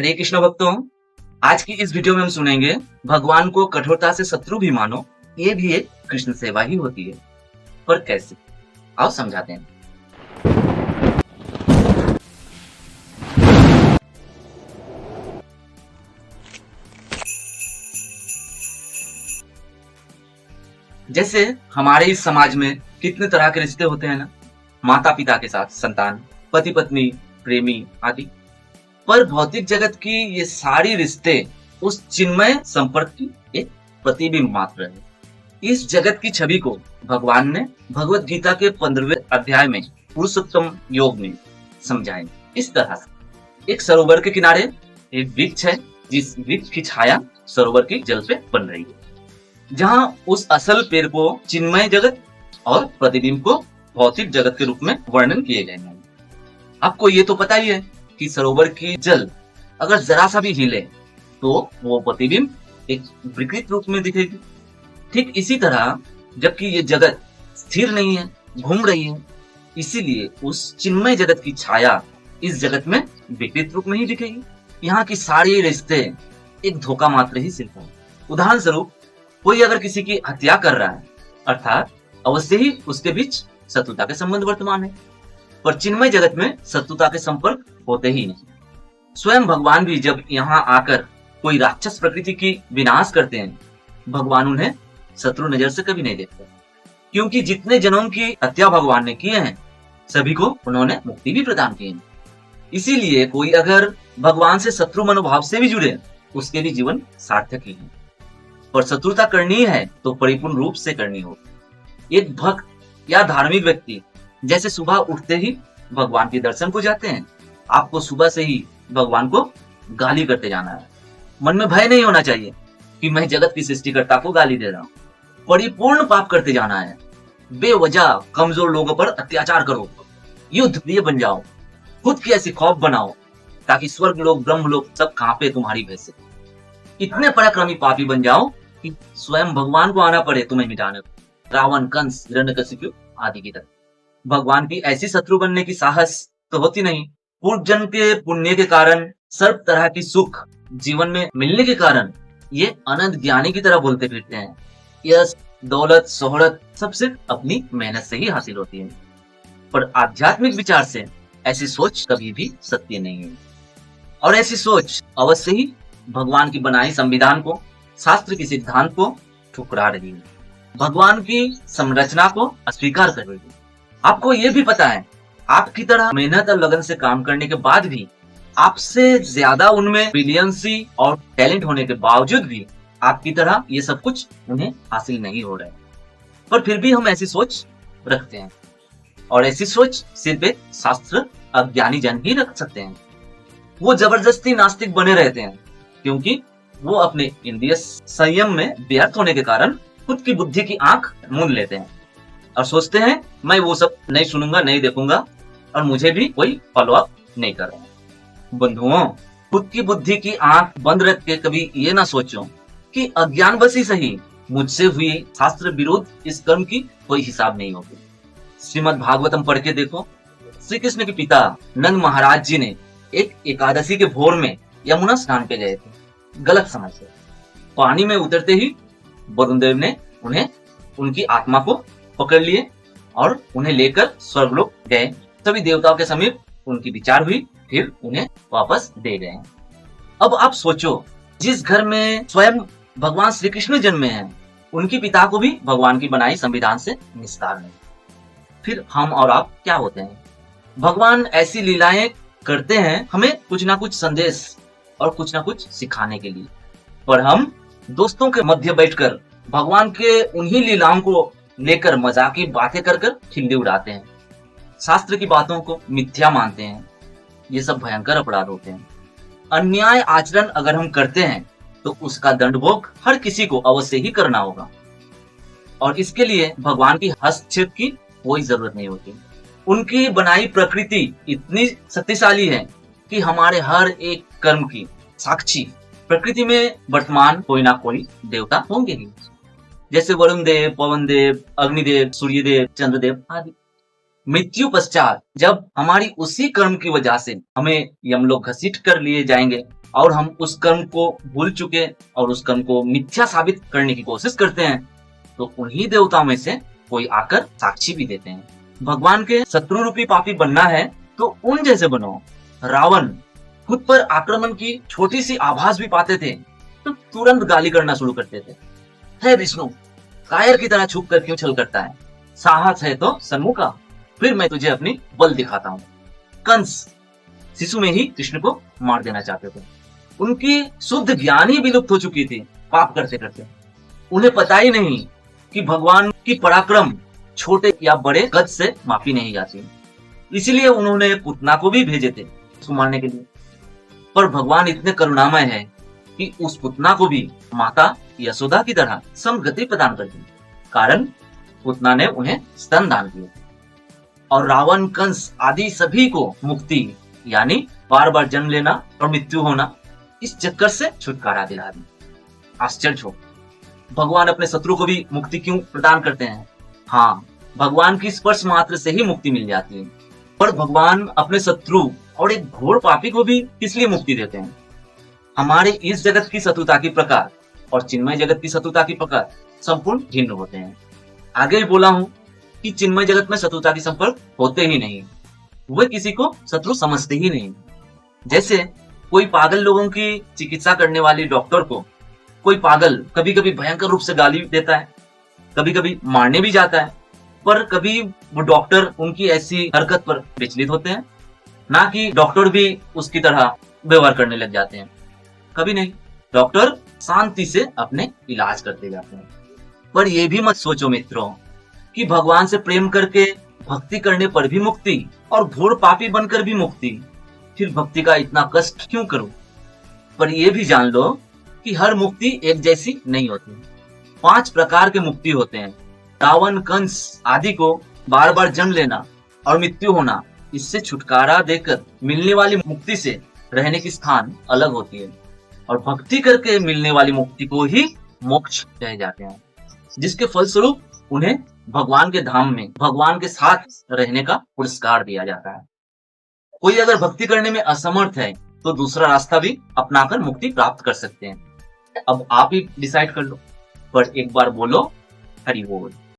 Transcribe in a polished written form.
हरे कृष्ण भक्तों, आज की इस वीडियो में हम सुनेंगे भगवान को कठोरता से शत्रु भी मानो, ये भी एक कृष्ण सेवा ही होती है। पर कैसे? आओ समझाते हैं। जैसे हमारे इस समाज में कितने तरह के रिश्ते होते हैं ना, माता पिता के साथ संतान, पति पत्नी, प्रेमी आदि। पर भौतिक जगत की ये सारी रिश्ते उस चिन्मय संपर्क की एक प्रतिबिंब मात्र है। इस जगत की छवि को भगवान ने भगवत गीता के 15वें अध्याय में पुरुषोत्तम योग में समझाए इस तरह से। एक सरोवर के किनारे एक वृक्ष है, जिस वृक्ष की छाया सरोवर के जल पे बन रही है, जहां उस असल पेड़ को चिन्मय जगत और प्रतिबिंब को भौतिक जगत के रूप में वर्णन किए गए हैं। आपको ये तो पता ही है कि सरोवर की जल अगर जरा सा भी हिले तो वो प्रतिबिंब एक विकृत रूप में दिखेगी। ठीक इसी तरह जबकि ये जगत स्थिर नहीं है, घूम रही है, इसीलिए उस चिन्मय जगत की छाया इस जगत में विकृत रूप में ही दिखेगी। यहाँ की सारी रिश्ते एक धोखा मात्र ही सिर्फ है। उदाहरण स्वरूप, कोई अगर किसी की हत्या कर रहा है, अर्थात अवश्य ही उसके बीच शत्रुता के संबंध वर्तमान है। पर चिन्मय जगत में शत्रुता के संपर्क होते ही नहीं। स्वयं भगवान भी जब यहाँ आकर कोई राक्षस प्रकृति की विनाश करते हैं, भगवान उन्हें शत्रु नजर से कभी नहीं देखते, क्योंकि जितने जनों की हत्या भगवान ने किए हैं सभी को उन्होंने मुक्ति भी प्रदान की है। इसीलिए कोई अगर भगवान से शत्रु मनोभाव से भी जुड़े, उसके भी जीवन सार्थक ही है। पर शत्रुता करनी है तो परिपूर्ण रूप से करनी हो। एक भक्त या धार्मिक व्यक्ति जैसे सुबह उठते ही भगवान के दर्शन को जाते हैं, आपको सुबह से ही भगवान को गाली करते जाना है। मन में भय नहीं होना चाहिए कि मैं जगत की सृष्टिकर्ता को गाली दे रहा हूँ। परिपूर्ण पाप करते जाना है। बेवजह कमजोर लोगों पर अत्याचार करो, युद्ध प्रिय बन जाओ, खुद की ऐसी खौफ बनाओ ताकि स्वर्ग लोग ब्रह्म लोग सब कांपे तुम्हारी भय से। इतने पराक्रमी पापी बन जाओ कि स्वयं भगवान को आना पड़े तुम्हें मिटाने को, रावण, कंस, हिरण्यकशिपु आदि की तरह। भगवान की ऐसी शत्रु बनने की साहस तो होती नहीं। पूर्व जन्म के पुण्य के कारण, सर्व तरह की सुख जीवन में मिलने के कारण ये अनंत ज्ञानी की तरह बोलते फिरते हैं। यश, दौलत, शोहरत सब सिर्फ अपनी मेहनत से ही हासिल होती है। पर आध्यात्मिक विचार से ऐसी सोच कभी भी सत्य नहीं है, और ऐसी सोच अवश्य ही भगवान की बनाई संविधान को, शास्त्र के सिद्धांत को ठुकरा रही है, भगवान की संरचना को अस्वीकार कर रही है। आपको ये भी पता है, आपकी तरह मेहनत और लगन से काम करने के बाद भी, आपसे ज्यादा उनमें ब्रिलियंसी और टैलेंट होने के बावजूद भी आपकी तरह ये सब कुछ उन्हें हासिल नहीं हो रहा है। पर फिर भी हम ऐसी सोच रखते हैं, और ऐसी सोच सिर्फ एक शास्त्र अज्ञानी जन ही रख सकते हैं। वो जबरदस्ती नास्तिक बने रहते हैं, क्योंकि वो अपने इंद्रिय संयम में व्यर्थ होने के कारण खुद की बुद्धि की आंख मूंद लेते हैं और सोचते हैं मैं वो सब नहीं सुनूंगा, नहीं देखूंगा, और मुझे भी कोई फॉलो अप नहीं कर रहा है। बंधुओं, खुद की बुद्धि की आंख बंद रख के कभी ये ना सोचो कि अज्ञान बस ही सही, मुझसे हुई शास्त्र विरोध इस कर्म की कोई हिसाब नहीं होगी। श्रीमद् भागवतम पढ़ के देखो, श्री कृष्ण के पिता नंद महाराज जी ने एक एकादशी के भोर में यमुना स्नान पे गए थे। गलत समझ से पानी में उतरते ही वरुण देव ने उन्हें, उनकी आत्मा को पकड़ लिए और उन्हें लेकर स्वर्गलोक गए। सभी देवताओं के समीप उनकी विचार हुई, फिर उन्हें वापस दे गए। अब आप सोचो, जिस घर में स्वयं भगवान श्री कृष्ण जन्मे हैं, उनके पिता को भी भगवान की बनाई संविधान से निस्तार नहीं। फिर हम और आप क्या होते हैं? भगवान ऐसी लीलाएं करते हैं हमें कुछ ना कुछ संदेश और कुछ ना कुछ सिखाने के लिए, पर हम दोस्तों के मध्य बैठकर भगवान के उन्हीं लीलाओं को लेकर मजाकी बातें कर कर खिल्ली उड़ाते हैं, शास्त्र की बातों को मिथ्या मानते हैं। ये सब भयंकर अपराध होते हैं। अन्याय आचरण अगर हम करते हैं तो उसका दंडभोग हर किसी को अवश्य ही करना होगा, और इसके लिए भगवान की हस्तक्षेप की कोई जरूरत नहीं होती। उनकी बनाई प्रकृति इतनी शक्तिशाली है कि हमारे हर एक कर्म की साक्षी प्रकृति में वर्तमान कोई ना कोई देवता होंगे ही, जैसे वरुण देव, पवन देव, अग्निदेव, सूर्यदेव, चंद्रदेव आदि। मृत्यु पश्चात जब हमारी उसी कर्म की वजह से हमें यमलोक घसीट कर लिए जाएंगे, और हम उस कर्म को भूल चुके और उस कर्म को मिथ्या साबित करने की कोशिश करते हैं, तो उन्हीं देवताओं में से कोई आकर साक्षी भी देते हैं। भगवान के शत्रु रूपी पापी बनना है तो उन जैसे बनो। रावण खुद पर आक्रमण की छोटी सी आभास भी पाते थे तो तुरंत गाली करना शुरू करते थे। हे विष्णु, कायर की तरह छुप कर क्यों छल करता है? साहस है तो सन्मुख आ, फिर मैं तुझे अपनी बल दिखाता हूँ। कंस शिशु में ही कृष्ण को मार देना चाहते थे। उनकी शुद्ध ज्ञान ही विलुप्त हो चुकी थी पाप करते करते। उन्हें पता ही नहीं कि भगवान की पराक्रम छोटे या बड़े कद से मापी नहीं जाती। इसीलिए उन्होंने पुतना को भी भेजे थे उसको मारने के लिए। पर भगवान इतने करुणामय है कि उस पुतना को भी माता यशोदा की तरह समगति प्रदान कर दी, कारण पुतना ने उन्हें स्तन दान किए। और रावण, कंस आदि सभी को मुक्ति यानी बार बार जन्म लेना और मृत्यु होना, इस चक्कर से छुटकारा दिला दी। आश्चर्य हो, भगवान अपने शत्रु को भी मुक्ति क्यों प्रदान करते हैं? हाँ, भगवान की स्पर्श मात्र से ही मुक्ति मिल जाती है। पर भगवान अपने शत्रु और एक घोर पापी को भी किस लिए मुक्ति देते हैं? हमारे इस जगत की शत्रुता की प्रकार और चिन्मय जगत की शत्रुता की प्रकार संपूर्ण भिन्न होते हैं। आगे ही बोला हूं कि चिन्मय जगत में शत्रुता की संपर्क होते ही नहीं, वे किसी को शत्रु समझते ही नहीं। जैसे कोई पागल लोगों की चिकित्सा करने वाली डॉक्टर को कोई पागल कभी कभी भयंकर रूप से गाली देता है, कभी कभी मारने भी जाता है, पर कभी वो डॉक्टर उनकी ऐसी हरकत पर विचलित होते हैं, ना कि डॉक्टर भी उसकी तरह व्यवहार करने लग जाते हैं। कभी नहीं, डॉक्टर शांति से अपने इलाज करते जाते हैं। पर यह भी मत सोचो मित्रों कि भगवान से प्रेम करके भक्ति करने पर भी मुक्ति और घोर पापी बनकर भी मुक्ति, फिर भक्ति का इतना कष्ट क्यों करूं? पर यह भी जान लो कि हर मुक्ति एक जैसी नहीं होती। 5 प्रकार के मुक्ति होते हैं। रावण, कंस आदि को बार बार जन्म लेना और मृत्यु होना, इससे छुटकारा देकर मिलने वाली मुक्ति से रहने की स्थान अलग होती है। और भक्ति करके मिलने वाली मुक्ति को ही मोक्ष कहे जाते हैं, जिसके फलस्वरूप उन्हें भगवान के धाम में भगवान के साथ रहने का पुरस्कार दिया जाता है। कोई अगर भक्ति करने में असमर्थ है तो दूसरा रास्ता भी अपनाकर मुक्ति प्राप्त कर सकते हैं। अब आप ही डिसाइड कर लो, पर एक बार बोलो हरि बोल।